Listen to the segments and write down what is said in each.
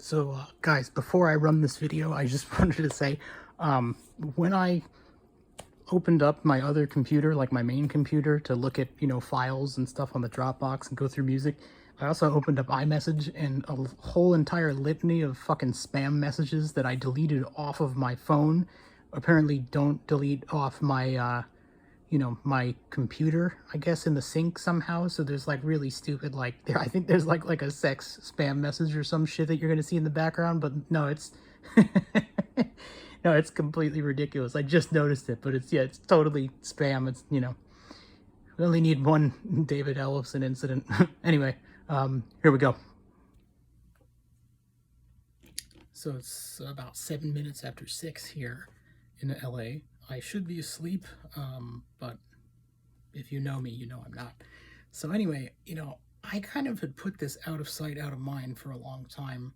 So, guys, before I run this video, I just wanted to say, when I opened up my other computer, like my main computer, to look at, files and stuff on the Dropbox and go through music, I also opened up iMessage, and a whole entire litany of fucking spam messages that I deleted off of my phone apparently don't delete off my, my computer, I guess, in the sync somehow. So there's like really stupid, like I think there's like a sex spam message or some shit that you're gonna see in the background, but no, it's no, it's completely ridiculous. I just noticed it, but it's totally spam. It's we only need one David Ellefson incident. Anyway, here we go. So it's about 7 minutes after 6 here in LA. I should be asleep, but if you know me, you know I'm not. So anyway, I kind of had put this out of sight, out of mind for a long time,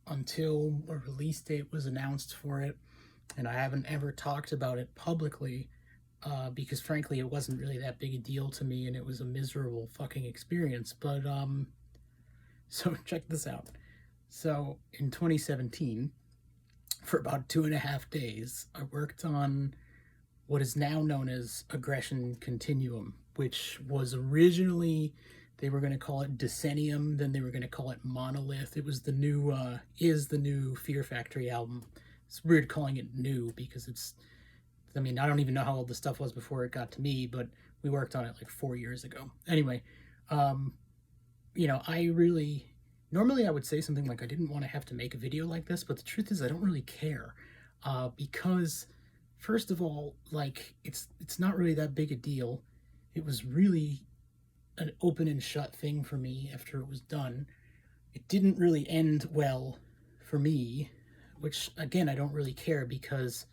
until a release date was announced for it, and I haven't ever talked about it publicly, because frankly it wasn't really that big a deal to me, and it was a miserable fucking experience. But so check this out. So in 2017, for about 2.5 days, I worked on what is now known as Aggression Continuum, which was originally, they were going to call it Decennium, then they were going to call it Monolith. It was the new, is the new Fear Factory album. It's weird calling it new because it's, I mean, I don't even know how old the stuff was before it got to me, but we worked on it like 4 years ago. Anyway, I really, normally I would say something like I didn't want to have to make a video like this, but the truth is I don't really care, because first of all, like, it's not really that big a deal. It was really an open and shut thing for me after it was done. It didn't really end well for me, which again, I don't really care because,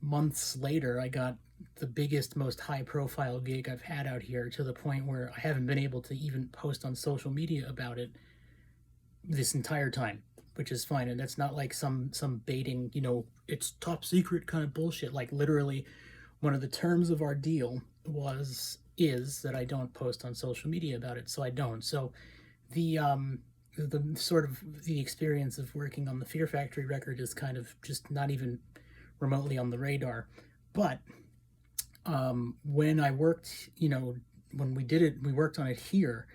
months later I got the biggest, most high profile gig I've had out here, to the point where I haven't been able to even post on social media about it this entire time, which is fine. And that's not like some baiting, it's top secret kind of bullshit. Like, literally one of the terms of our deal is that I don't post on social media about it, so I don't. So the sort of the experience of working on the Fear Factory record is kind of just not even remotely on the radar. But when I worked, when we did it, we worked on it here,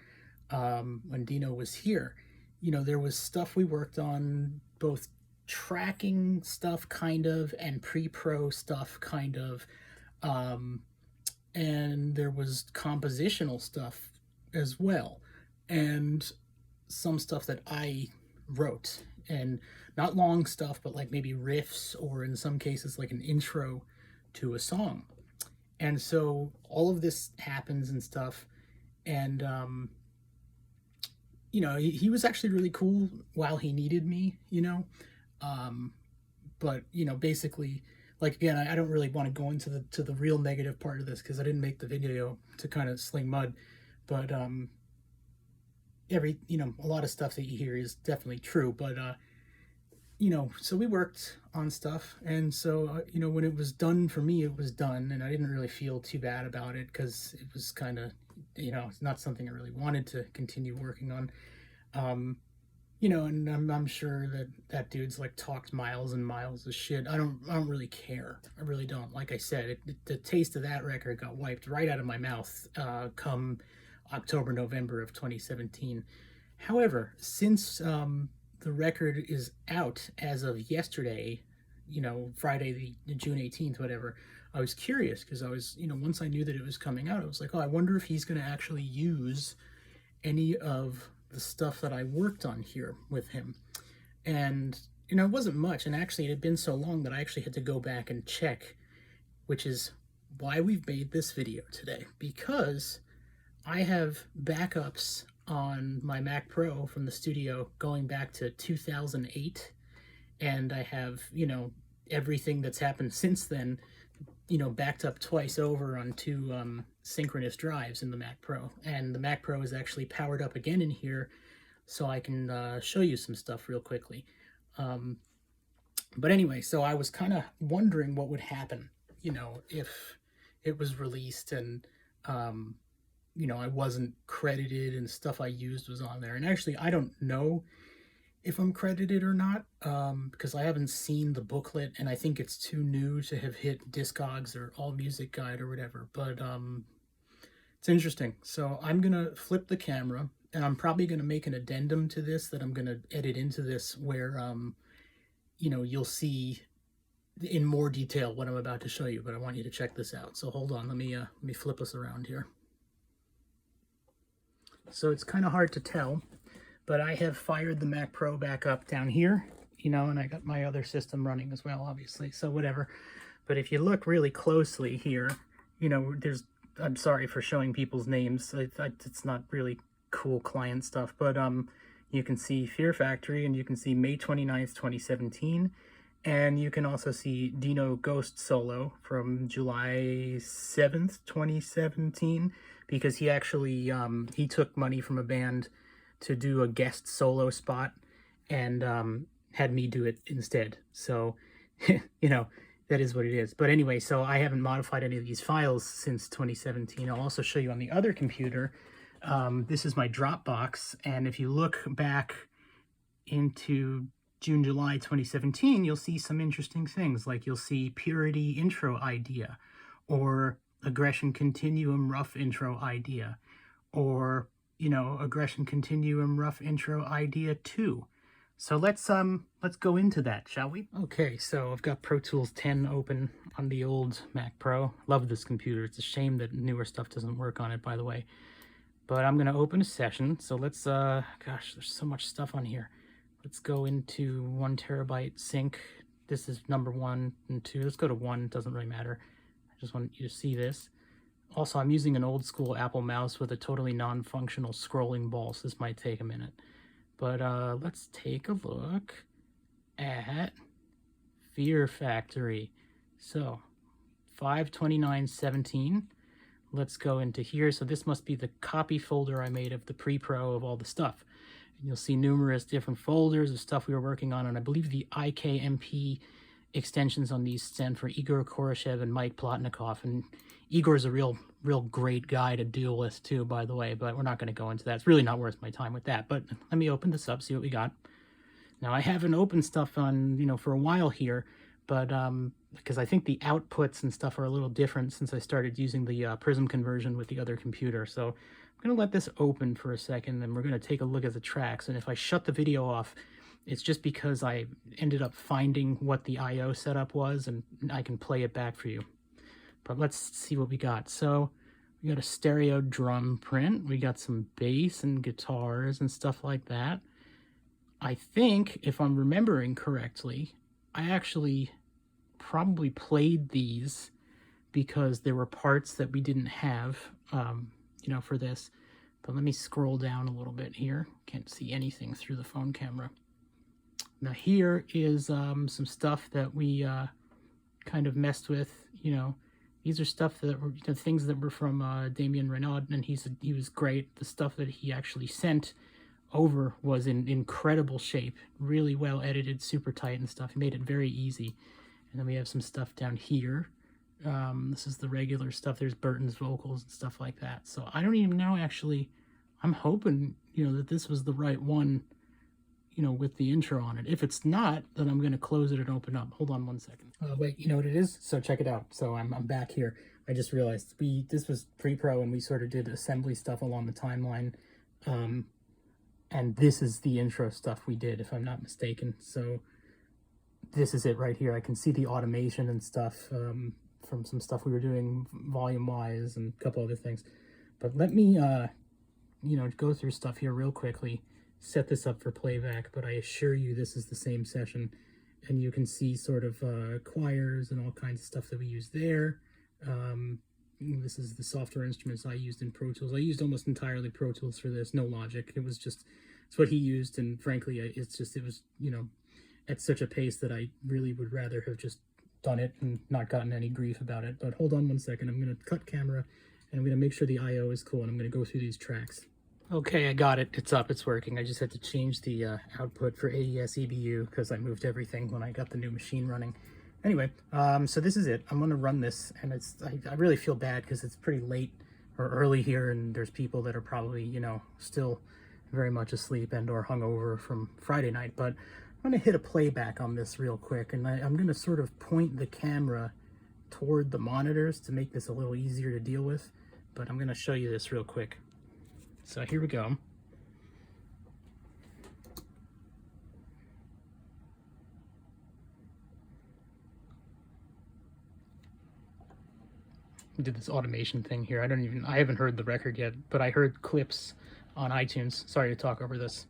when Dino was here, there was stuff we worked on, both tracking stuff kind of and pre-pro stuff kind of, and there was compositional stuff as well, and some stuff that I wrote, and not long stuff, but like maybe riffs, or in some cases like an intro to a song. And so all of this happens and stuff, and he was actually really cool while he needed me, but basically, like, again, I don't really want to go into the real negative part of this because I didn't make the video to kind of sling mud, but a lot of stuff that you hear is definitely true. But so we worked on stuff, and so when it was done for me, it was done, and I didn't really feel too bad about it because it was kind of, it's not something I really wanted to continue working on. And I'm sure that dude's like talked miles and miles of shit. I don't really care. I really don't. Like I said, the taste of that record got wiped right out of my mouth, come October, November of 2017. However, since the record is out as of yesterday, Friday, the June 18th, whatever, I was curious because I was, once I knew that it was coming out, I was like, oh, I wonder if he's going to actually use any of the stuff that I worked on here with him. And it wasn't much, and actually it had been so long that I actually had to go back and check, which is why we've made this video today, because I have backups on my Mac Pro from the studio going back to 2008, and I have everything that's happened since then backed up twice over on two synchronous drives in the Mac Pro. And the Mac Pro is actually powered up again in here, so I can show you some stuff real quickly. But anyway, so I was kind of wondering what would happen, if it was released, and you know, I wasn't credited and stuff I used was on there. And actually, I don't know if I'm credited or not, because I haven't seen the booklet, and I think it's too new to have hit Discogs or All Music Guide or whatever. But it's interesting. So I'm gonna flip the camera, and I'm probably gonna make an addendum to this that I'm gonna edit into this, where you know, you'll see in more detail what I'm about to show you. But I want you to check this out. So hold on, let me flip us around here. So it's kind of hard to tell, but I have fired the Mac Pro back up down here, you know, and I got my other system running as well, obviously, so whatever. But if you look really closely here, you know, there's, I'm sorry for showing people's names, it's not really cool client stuff, but you can see Fear Factory, and you can see May 29th, 2017, and you can also see Dino Ghost Solo from July 7th, 2017, because he actually, he took money from a band to do a guest solo spot, and had me do it instead. So, you know, that is what it is. But anyway, so I haven't modified any of these files since 2017. I'll also show you on the other computer. This is my Dropbox, and if you look back into June, July 2017, you'll see some interesting things. Like you'll see Purity intro idea, or Aggression Continuum rough intro idea, or, you know, Aggression Continuum rough intro idea 2. So let's go into that, shall we? Okay, so I've got Pro Tools 10 open on the old Mac Pro. Love this computer. It's a shame that newer stuff doesn't work on it, by the way. But I'm gonna open a session. So let's gosh, there's so much stuff on here. Let's go into 1 terabyte sync. This is number 1 and 2. Let's go to 1, it doesn't really matter. I just want you to see this. Also, I'm using an old school Apple mouse with a totally non-functional scrolling ball, so this might take a minute. But let's take a look at Fear Factory. So 5/29/17. Let's go into here. So this must be the copy folder I made of the pre-pro of all the stuff. And you'll see numerous different folders of stuff we were working on, and I believe the IKMP extensions on these stand for Igor Koroshev and Mike Plotnikov. And Igor's a real great guy to deal with too, by the way, but we're not going to go into that. It's really not worth my time with that. But let me open this up, see what we got. Now, I haven't opened stuff on, you know, for a while here, but because I think the outputs and stuff are a little different since I started using the Prism conversion with the other computer. So I'm going to let this open for a second, and we're going to take a look at the tracks. And if I shut the video off, it's just because I ended up finding what the I/O setup was, and I can play it back for you. But let's see what we got. So we got a stereo drum print. We got some bass and guitars and stuff like that. I think, if I'm remembering correctly, I actually probably played these because there were parts that we didn't have, you know, for this. But let me scroll down a little bit here. Can't see anything through the phone camera. Now here is some stuff that we kind of messed with, you know. These are stuff that were, you know, things that were from Damien Renaud, and he was great. The stuff that he actually sent over was in incredible shape, really well edited, super tight and stuff. He made it very easy. And then we have some stuff down here. This is the regular stuff. There's Burton's vocals and stuff like that. So I don't even know, actually. I'm hoping, you know, that this was the right one, you know, with the intro on it. If it's not, then I'm going to close it and open up. Hold on 1 second. Wait, you know what it is? So check it out. So I'm back here. I just realized this was pre-pro, and we sort of did assembly stuff along the timeline. And this is the intro stuff we did, if I'm not mistaken. So this is it right here. I can see the automation and stuff from some stuff we were doing volume-wise and a couple other things. But let me, you know, go through stuff here real quickly, set this up for playback, but I assure you this is the same session. And you can see sort of choirs and all kinds of stuff that we used there. This is the software instruments I used in Pro Tools. I used almost entirely Pro Tools for this, no Logic. It was just, it's what he used, and frankly, it was, you know, at such a pace that I really would rather have just done it and not gotten any grief about it. But hold on 1 second. I'm going to cut camera, and I'm going to make sure the I/O is cool, and I'm going to go through these tracks. Okay, I got it. It's up. It's working. I just had to change the output for AES EBU because I moved everything when I got the new machine running. Anyway, so this is it. I'm going to run this, and I really feel bad because it's pretty late or early here, and there's people that are probably, you know, still very much asleep and or hungover from Friday night. But I'm going to hit a playback on this real quick, and I'm going to sort of point the camera toward the monitors to make this a little easier to deal with. But I'm going to show you this real quick. So here we go. Did this automation thing here. I haven't heard the record yet, but I heard clips on iTunes. Sorry to talk over this.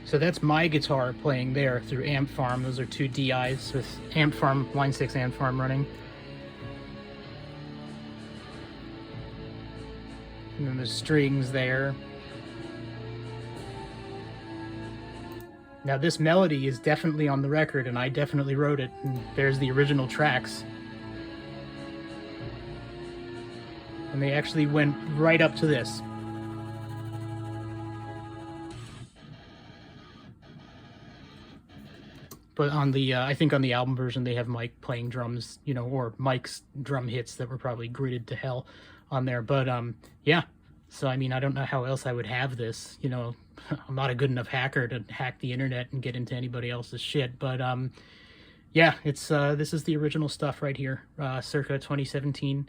So that's my guitar playing there through Amp Farm. Those are two DIs with Amp Farm, Line 6 Amp Farm running. And then there's strings there. Now this melody is definitely on the record, and I definitely wrote it. And there's the original tracks. And they actually went right up to this. But on the, I think on the album version, they have Mike playing drums, you know, or Mike's drum hits that were probably gridded to hell on there. But yeah, so I mean, I don't know how else I would have this, you know. I'm not a good enough hacker to hack the internet and get into anybody else's shit. But yeah, it's this is the original stuff right here, circa 2017.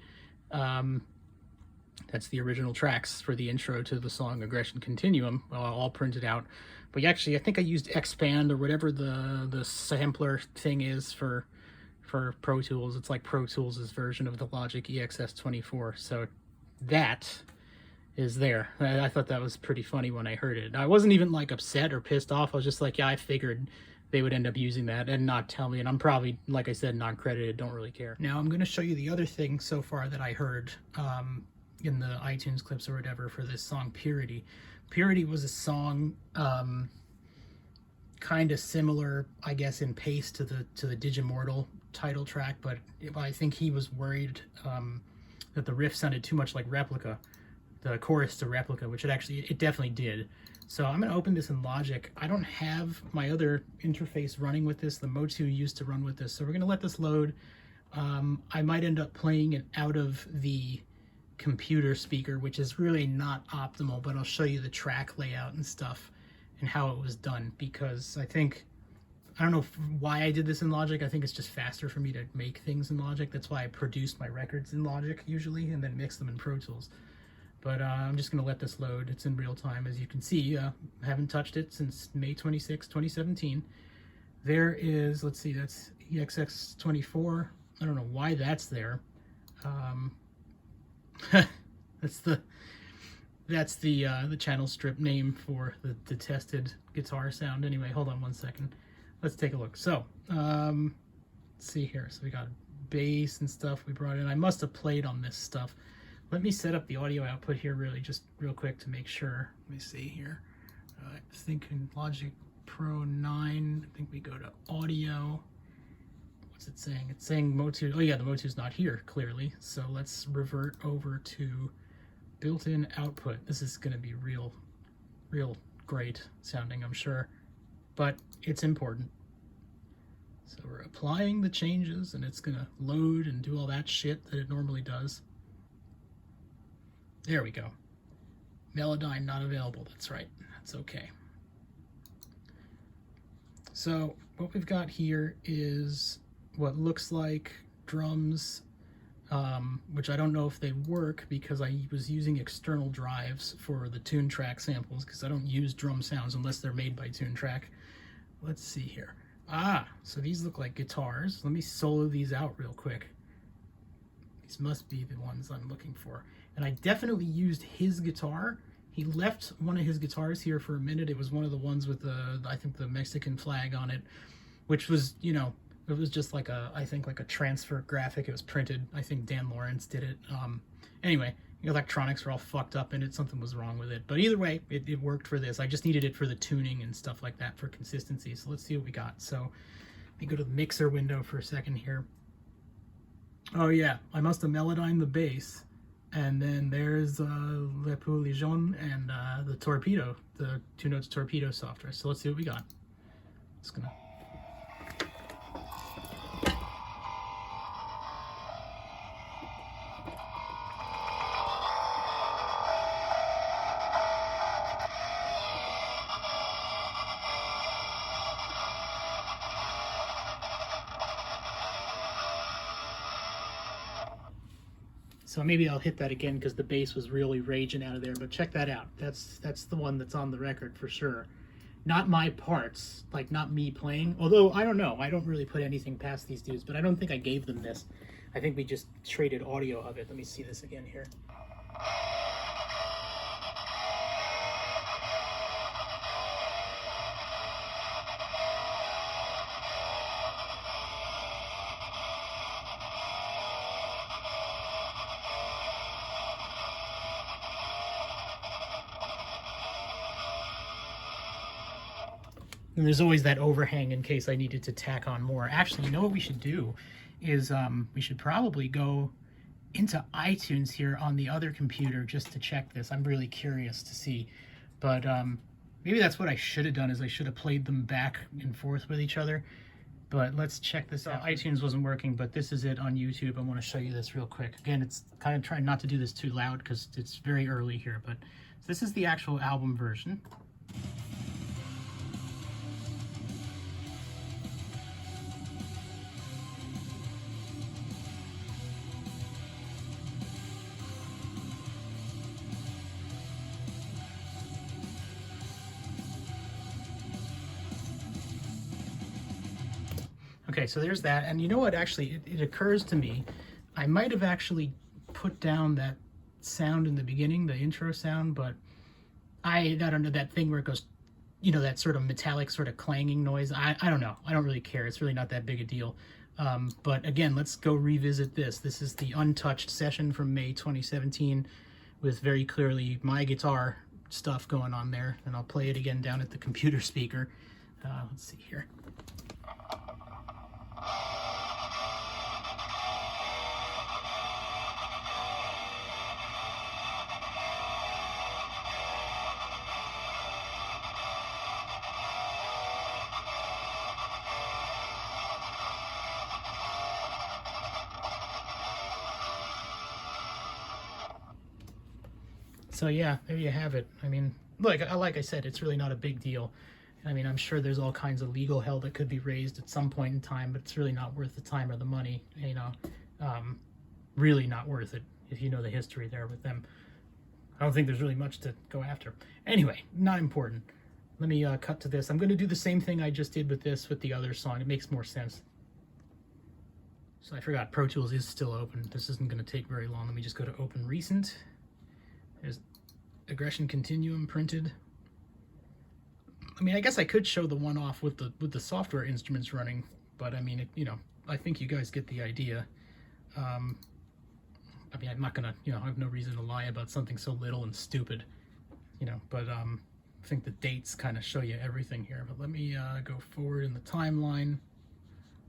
That's the original tracks for the intro to the song Aggression Continuum, all printed out. But actually, I think I used Expand or whatever the sampler thing is for Pro Tools. It's like Pro Tools' version of the Logic EXS24. So that is there. I thought that was pretty funny when I heard it. I wasn't even like upset or pissed off. I was just like, yeah, I figured they would end up using that and not tell me. And I'm probably, like I said, non-credited, don't really care. Now I'm going to show you the other thing so far that I heard in the iTunes clips or whatever for this song, Purity. Purity was a song kind of similar, I guess, in pace to the Digimortal title track, but I think he was worried that the riff sounded too much like Replica, the chorus to Replica, which it definitely did. So I'm going to open this in Logic. I don't have my other interface running with this. The Motu used to run with this, so we're going to let this load. I might end up playing it out of the computer speaker, which is really not optimal, but I'll show you the track layout and stuff and how it was done, because I don't know why I did this in Logic. I think it's just faster for me to make things in Logic. That's why I produce my records in Logic usually and then mix them in Pro Tools. But I'm just going to let this load. It's in real time, as you can see. I haven't touched it since May 26, 2017. There is, let's see, that's EXX24. I don't know why that's there. That's the channel strip name for the detested guitar sound. Anyway, hold on one second. Let's take a look. So, let's see here. So we got bass and stuff we brought in. I must have played on this stuff. Let me set up the audio output here just real quick to make sure. Let me see here. I think in Logic Pro 9, I think we go to audio. What's it saying? It's saying Motu. Oh yeah, the Motu's not here, clearly. So let's revert over to built-in output. This is going to be real great sounding, I'm sure. But it's important. So we're applying the changes, and it's going to load and do all that shit that it normally does. There we go. Melodyne not available. That's right. That's okay. So what we've got here is what looks like drums, which I don't know if they work because I was using external drives for the Tune Track samples, because I don't use drum sounds unless they're made by Tune Track. Let's see here. So these look like guitars. Let me solo these out real quick. These must be the ones I'm looking for. And I definitely used his guitar. He left one of his guitars here for a minute. It was one of the ones with I think the Mexican flag on it, which was, you know, it was just like I think like a transfer graphic. It was printed. I think Dan Lawrence did it. Anyway, the electronics were all fucked up in it. Something was wrong with it. But either way, it worked for this. I just needed it for the tuning and stuff like that for consistency. So let's see what we got. So let me go to the mixer window for a second here. Oh yeah, I must have melodined the bass. And then there's Le Poulet Jaune and the Torpedo, the 2 Notes Torpedo software. So let's see what we got. Just gonna. So maybe I'll hit that again because the bass was really raging out of there. But check that out. That's the one that's on the record for sure. Not my parts, like not me playing. Although I don't know, I don't really put anything past these dudes. But I don't think I gave them this. I think we just traded audio of it. Let me see this again here. And there's always that overhang in case I needed to tack on more. Actually, you know what we should do is we should probably go into iTunes here on the other computer just to check this. I'm really curious to see. But maybe that's what I should have done is I should have played them back and forth with each other. But let's check this out. iTunes wasn't working, but this is it on YouTube. I want to show you this real quick. Again, it's kind of trying not to do this too loud because it's very early here. But this is the actual album version. Okay, so there's that. And you know what, actually, it occurs to me, I might have actually put down that sound in the beginning, the intro sound, but I don't know, that thing where it goes, you know, that sort of metallic sort of clanging noise. I don't know. I don't really care. It's really not that big a deal. But again, let's go revisit this. This is the untouched session from May 2017 with very clearly my guitar stuff going on there. And I'll play it again down at the computer speaker. Let's see here. So yeah, there you have it. I mean, like I said, it's really not a big deal. I mean, I'm sure there's all kinds of legal hell that could be raised at some point in time, but it's really not worth the time or the money, you know. Really not worth it if you know the history there with them. I don't think there's really much to go after. Anyway, not important. Let me cut to this. I'm going to do the same thing I just did with this with the other song. It makes more sense. So I forgot, Pro Tools is still open. This isn't going to take very long. Let me just go to Open Recent. There's Aggression Continuum printed. I mean, I guess I could show the one off with the software instruments running, but I mean, you know, I think you guys get the idea. I mean, I'm not gonna, you know, I have no reason to lie about something so little and stupid, you know, but I think the dates kind of show you everything here. But let me go forward in the timeline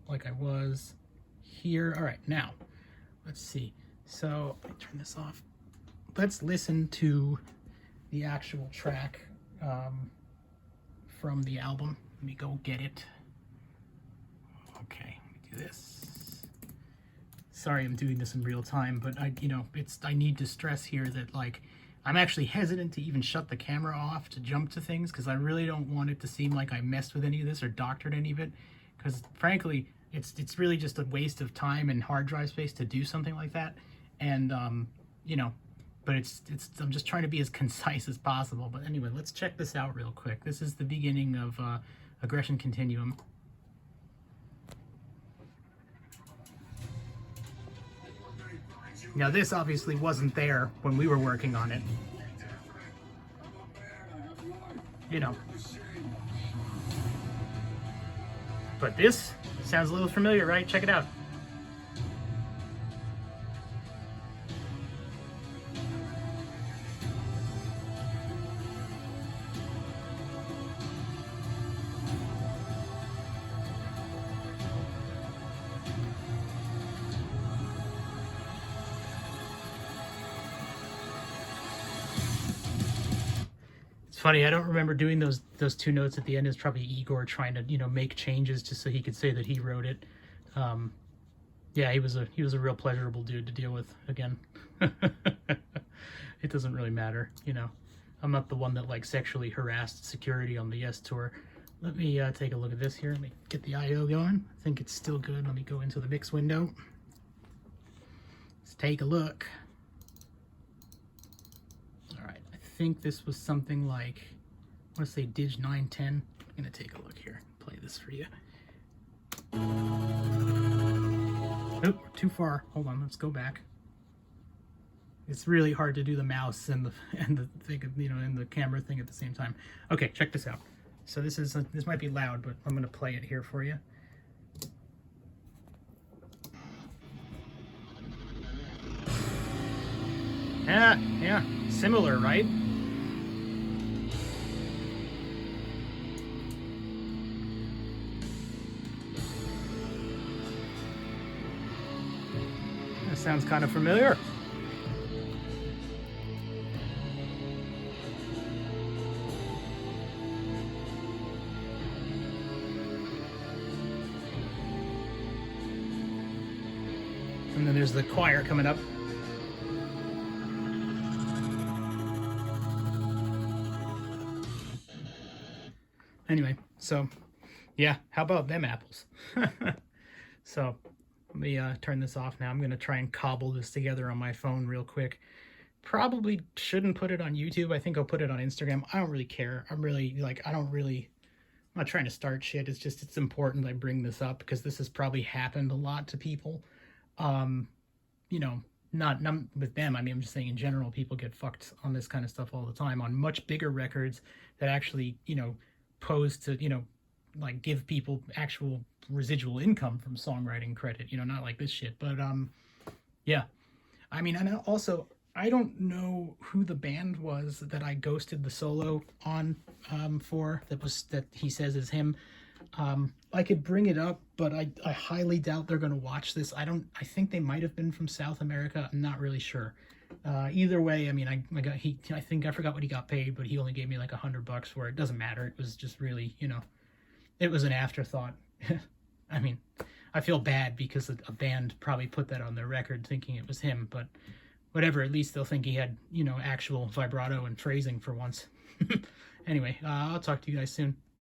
like I was here. All right, now, let's see. So, let me turn this off. Let's listen to the actual track from the album. Let me go get it. Okay, let me do this. Sorry I'm doing this in real time, but I need to stress here that, like, I'm actually hesitant to even shut the camera off to jump to things because I really don't want it to seem like I messed with any of this or doctored any of it, because frankly, it's really just a waste of time and hard drive space to do something like that. And you know, but I'm just trying to be as concise as possible. But anyway, let's check this out real quick. This is the beginning of Aggression Continuum. Now this obviously wasn't there when we were working on it. You know. But this sounds a little familiar, right? Check it out. funny. I don't remember doing those two notes at the end. Is probably Igor trying to, you know, make changes just so he could say that he wrote it. Yeah, he was a real pleasurable dude to deal with. Again, it doesn't really matter, you know. I'm not the one that like sexually harassed security on the Yes tour. Let me take a look at this here. Let me get the I/O going. I think it's still good. Let me go into the mix window. Let's take a look. All right, I think this was something like, I want to say Dig 910. I'm gonna take a look here. Play this for you. Oh, we're too far. Hold on, let's go back. It's really hard to do the mouse and the thing, you know, and the camera thing at the same time. Okay, check this out. So this might be loud, but I'm gonna play it here for you. Yeah, similar, right? That sounds kind of familiar. And then there's the choir coming up. Anyway, so yeah, how about them apples? So let me turn this off now. I'm going to try and cobble this together on my phone real quick. Probably shouldn't put it on YouTube. I think I'll put it on Instagram. I don't really care. I'm really, like, I'm not trying to start shit. It's just, it's important I bring this up because this has probably happened a lot to people. You know, not with them. I mean, I'm just saying in general, people get fucked on this kind of stuff all the time on much bigger records that actually, you know, pose to, you know, like give people actual residual income from songwriting credit, you know, not like this shit. But yeah, I mean, and also I don't know who the band was that I ghosted the solo on for, that he says is him. I could bring it up, but I highly doubt they're going to watch this. I think they might have been from South America. I'm not really sure. Either way, I mean, I think I forgot what he got paid, but he only gave me like $100 for it. Doesn't matter. It was just really, you know, it was an afterthought. I mean, I feel bad because a band probably put that on their record thinking it was him, but whatever, at least they'll think he had, you know, actual vibrato and phrasing for once. Anyway, I'll talk to you guys soon.